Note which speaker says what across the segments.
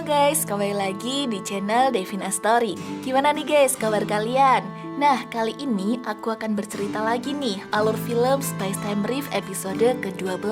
Speaker 1: guys, kembali lagi di channel Devina Story. Gimana nih guys kabar kalian? Nah, kali ini aku akan bercerita lagi nih alur film Spice Time Brief episode ke-12.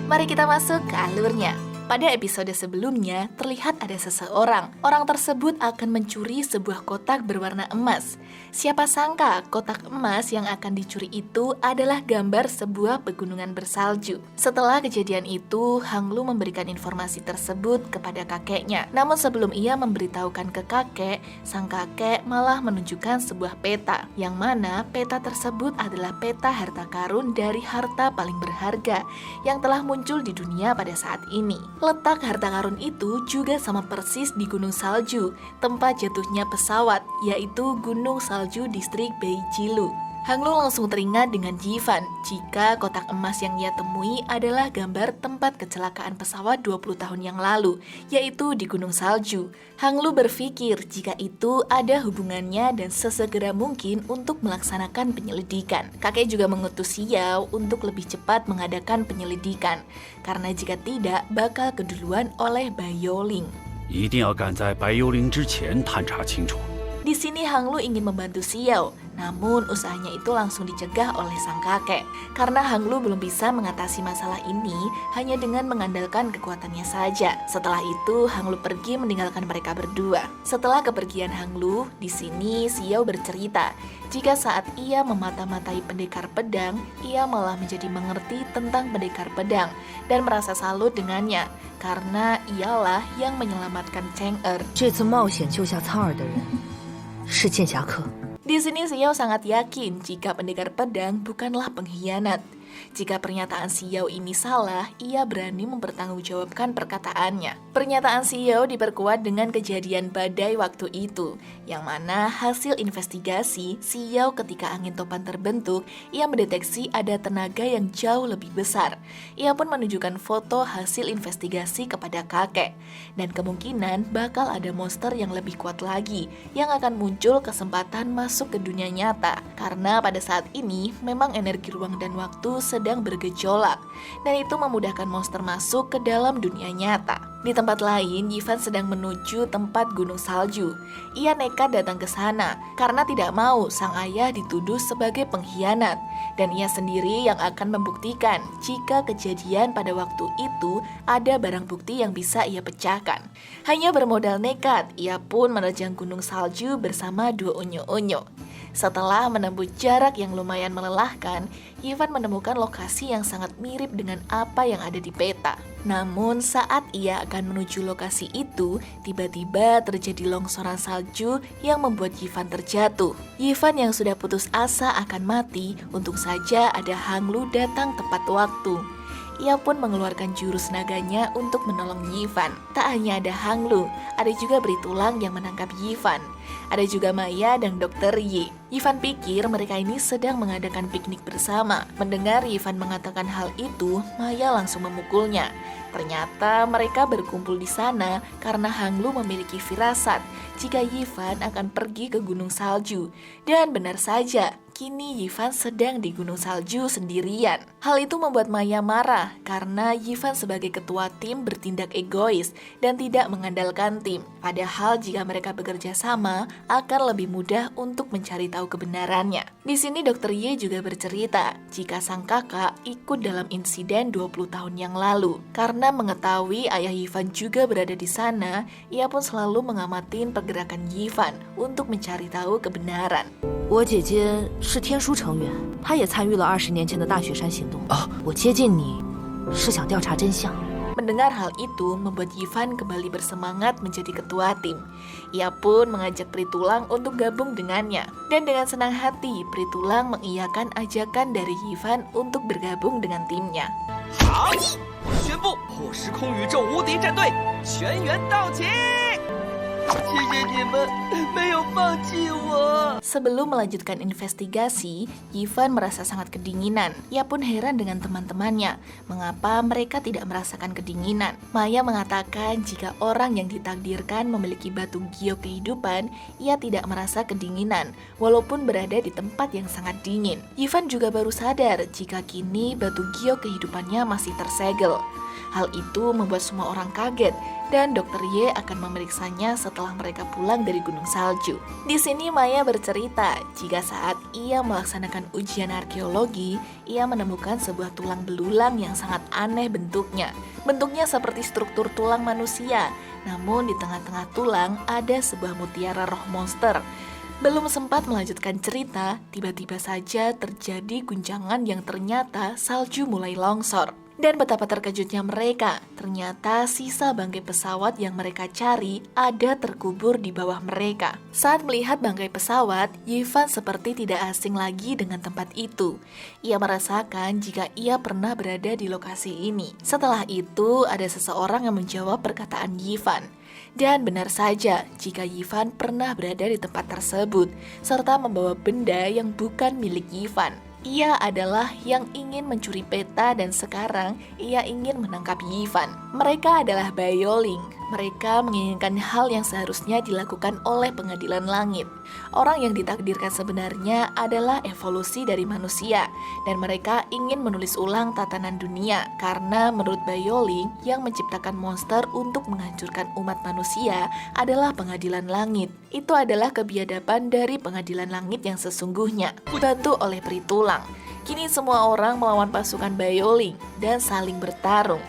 Speaker 1: Mari kita masuk ke alurnya. Pada episode sebelumnya, terlihat ada seseorang. Orang tersebut akan mencuri sebuah kotak berwarna emas. Siapa sangka kotak emas yang akan dicuri itu adalah gambar sebuah pegunungan bersalju. Setelah kejadian itu, Hang Lu memberikan informasi tersebut kepada kakeknya. Namun sebelum ia memberitahukan ke kakek, sang kakek malah menunjukkan sebuah peta. Yang mana peta tersebut adalah peta harta karun dari harta paling berharga yang telah muncul di dunia pada saat ini. Letak harta karun itu juga sama persis di Gunung Salju, tempat jatuhnya pesawat, yaitu Gunung Salju distrik Beijilu. Hang Lu langsung teringat dengan Yifan jika kotak emas yang ia temui adalah gambar tempat kecelakaan pesawat 20 tahun yang lalu, yaitu di Gunung Salju. Hang Lu berpikir jika itu ada hubungannya dan sesegera mungkin untuk melaksanakan penyelidikan. Kakek juga mengutus Xiao untuk lebih cepat mengadakan penyelidikan, karena jika tidak bakal keduluan oleh Bai Youling.
Speaker 2: 一定要赶在白幽灵之前探查清楚。
Speaker 1: Di sini Hang Lu ingin membantu Xiao, namun usahanya itu langsung dicegah oleh sang kakek. Karena Hang Lu belum bisa mengatasi masalah ini hanya dengan mengandalkan kekuatannya saja. Setelah itu Hang Lu pergi meninggalkan mereka berdua. Setelah kepergian Hang Lu, di sini Xiao bercerita jika saat ia memata-matai pendekar pedang, ia malah menjadi mengerti tentang pendekar pedang dan merasa salut dengannya karena ialah yang menyelamatkan Cheng Er.
Speaker 3: 这次冒险救下苍儿的人是剑侠客。
Speaker 1: Di sini Xiao sangat yakin jika pendekar pedang bukanlah pengkhianat. Jika pernyataan Xiao ini salah, ia berani mempertanggungjawabkan perkataannya. Pernyataan Xiao diperkuat dengan kejadian badai waktu itu, yang mana hasil investigasi Xiao ketika angin topan terbentuk, ia mendeteksi ada tenaga yang jauh lebih besar. Ia pun menunjukkan foto hasil investigasi kepada kakek, dan kemungkinan bakal ada monster yang lebih kuat lagi, yang akan muncul kesempatan masuk ke dunia nyata. Karena pada saat ini, memang energi ruang dan waktu sedang bergejolak, dan itu memudahkan monster masuk ke dalam dunia nyata. Di tempat lain, Yifan sedang menuju tempat gunung salju. Ia nekat datang ke sana karena tidak mau sang ayah dituduh sebagai pengkhianat, dan ia sendiri yang akan membuktikan jika kejadian pada waktu itu ada barang bukti yang bisa ia pecahkan. Hanya bermodal nekat, ia pun menerjang gunung salju bersama dua unyu-unyu. Setelah menempuh jarak yang lumayan melelahkan, Yifan menemukan lokasi yang sangat mirip dengan apa yang ada di peta. Namun saat ia akan menuju lokasi itu, tiba-tiba terjadi longsoran salju yang membuat Yifan terjatuh. Yifan yang sudah putus asa akan mati, untung saja ada Hang Lu datang tepat waktu. Ia pun mengeluarkan jurus naganya untuk menolong Yifan. Tak hanya ada Hang Lu, ada juga Beri Tulang yang menangkap Yifan. Ada juga Maya dan Dr. Yi. Yifan pikir mereka ini sedang mengadakan piknik bersama. Mendengar Yifan mengatakan hal itu, Maya langsung memukulnya. Ternyata mereka berkumpul di sana karena Hang Lu memiliki firasat jika Yifan akan pergi ke gunung salju. Dan benar saja, kini Yifan sedang di gunung salju sendirian. Hal itu membuat Maya marah karena Yifan sebagai ketua tim bertindak egois dan tidak mengandalkan tim. Padahal jika mereka bekerja sama, akan lebih mudah untuk mencari tahu kebenarannya. Di sini Dr. Ye juga bercerita jika sang kakak ikut dalam insiden 20 tahun yang lalu. Karena mengetahui ayah Yifan juga berada di sana, ia pun selalu mengamati pergerakan Yifan untuk mencari tahu kebenaran.
Speaker 3: 我姐姐是天书成员，她也参与了20年前的大雪山行动。我接近你，是想调查真相。
Speaker 1: Mendengar hal itu membuat Yifan kembali bersemangat menjadi ketua tim. Ia pun mengajak Beri Tulang untuk gabung dengannya. Dan dengan senang hati, Beri Tulang mengiyakan ajakan dari Yifan untuk bergabung dengan timnya.
Speaker 4: 好，我宣布破时空宇宙无敌战队全员到齐！谢谢你们没有放弃我。
Speaker 1: Sebelum melanjutkan investigasi, Yifan merasa sangat kedinginan. Ia pun heran dengan teman-temannya, mengapa mereka tidak merasakan kedinginan. Maya mengatakan jika orang yang ditakdirkan memiliki batu giok kehidupan, ia tidak merasa kedinginan, walaupun berada di tempat yang sangat dingin. Yifan juga baru sadar jika kini batu giok kehidupannya masih tersegel. Hal itu membuat semua orang kaget dan Dokter Ye akan memeriksanya setelah mereka pulang dari Gunung Salju. Di sini Maya bercerita jika saat ia melaksanakan ujian arkeologi, ia menemukan sebuah tulang belulang yang sangat aneh bentuknya. Bentuknya seperti struktur tulang manusia, namun di tengah-tengah tulang ada sebuah mutiara roh monster. Belum sempat melanjutkan cerita, tiba-tiba saja terjadi guncangan yang ternyata salju mulai longsor. Dan betapa terkejutnya mereka, ternyata sisa bangkai pesawat yang mereka cari ada terkubur di bawah mereka. Saat melihat bangkai pesawat, Yifan seperti tidak asing lagi dengan tempat itu. Ia merasakan jika ia pernah berada di lokasi ini. Setelah itu, ada seseorang yang menjawab perkataan Yifan. Dan benar saja, jika Yifan pernah berada di tempat tersebut, serta membawa benda yang bukan milik Yifan. Ia adalah yang ingin mencuri peta dan sekarang ia ingin menangkap Yifan. Mereka adalah Bioling. Mereka menginginkan hal yang seharusnya dilakukan oleh pengadilan langit. Orang yang ditakdirkan sebenarnya adalah evolusi dari manusia, dan mereka ingin menulis ulang tatanan dunia karena menurut Bioling yang menciptakan monster untuk menghancurkan umat manusia adalah pengadilan langit. Itu adalah kebiadaban dari pengadilan langit yang sesungguhnya, dibantu oleh peri tulang. Kini semua orang melawan pasukan Bioling dan saling bertarung.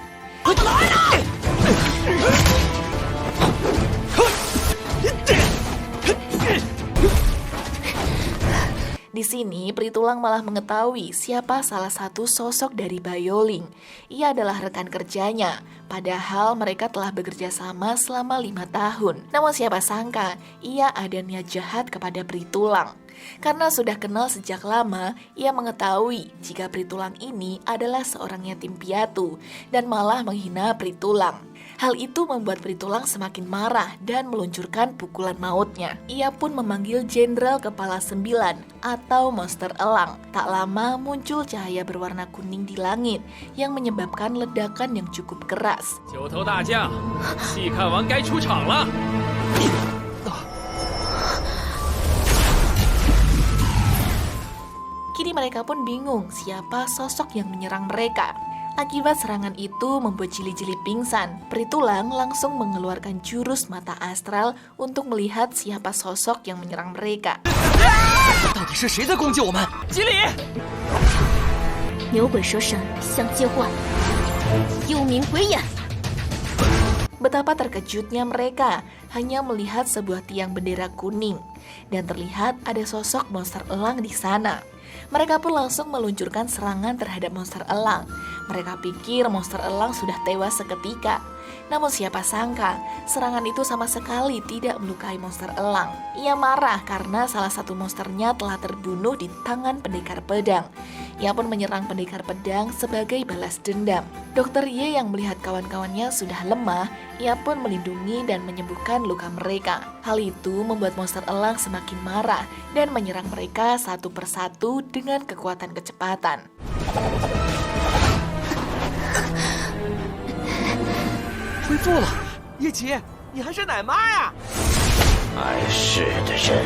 Speaker 1: Di sini, peri tulang malah mengetahui siapa salah satu sosok dari Bioling. Ia adalah rekan kerjanya, padahal mereka telah bekerja sama selama 5 tahun. Namun siapa sangka, ia ada niat jahat kepada peri tulang. Karena sudah kenal sejak lama, ia mengetahui jika peri tulang ini adalah seorang yatim piatu dan malah menghina peri tulang. Hal itu membuat peri tulang semakin marah dan meluncurkan pukulan mautnya. Ia pun memanggil Jenderal Kepala 9 atau Monster Elang. Tak lama muncul cahaya berwarna kuning di langit yang menyebabkan ledakan yang cukup keras.
Speaker 2: 九头大将，细看王该出场了。
Speaker 1: Kini mereka pun bingung siapa sosok yang menyerang mereka. Akibat serangan itu membuat jili-jili pingsan. Peri tulang langsung mengeluarkan jurus mata astral untuk melihat siapa sosok yang menyerang mereka.
Speaker 4: 到底是谁在攻击我们？吉里，
Speaker 3: 牛鬼蛇神相接唤，幽冥鬼眼。
Speaker 1: Betapa terkejutnya mereka hanya melihat sebuah tiang bendera kuning dan terlihat ada sosok monster elang di sana. Mereka pun langsung meluncurkan serangan terhadap monster elang. Mereka pikir monster elang sudah tewas seketika. Namun siapa sangka, serangan itu sama sekali tidak melukai monster elang. Ia marah karena salah satu monsternya telah terbunuh di tangan pendekar pedang. Ia pun menyerang pendekar pedang sebagai balas dendam. Dokter Ye yang melihat kawan-kawannya sudah lemah, ia pun melindungi dan menyembuhkan luka mereka. Hal itu membuat monster elang semakin marah dan menyerang mereka satu persatu dengan kekuatan kecepatan.
Speaker 4: 恢复了，叶琪，你还是奶妈呀！
Speaker 5: 碍事的人。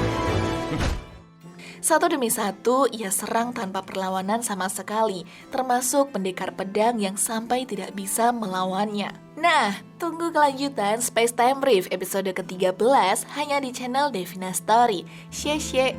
Speaker 1: Satu demi satu, ia serang tanpa perlawanan sama sekali, termasuk pendekar pedang yang sampai tidak bisa melawannya. Nah, tunggu kelanjutan Space Time Brief episode ke-13 hanya di channel Devina Story. Xie xie.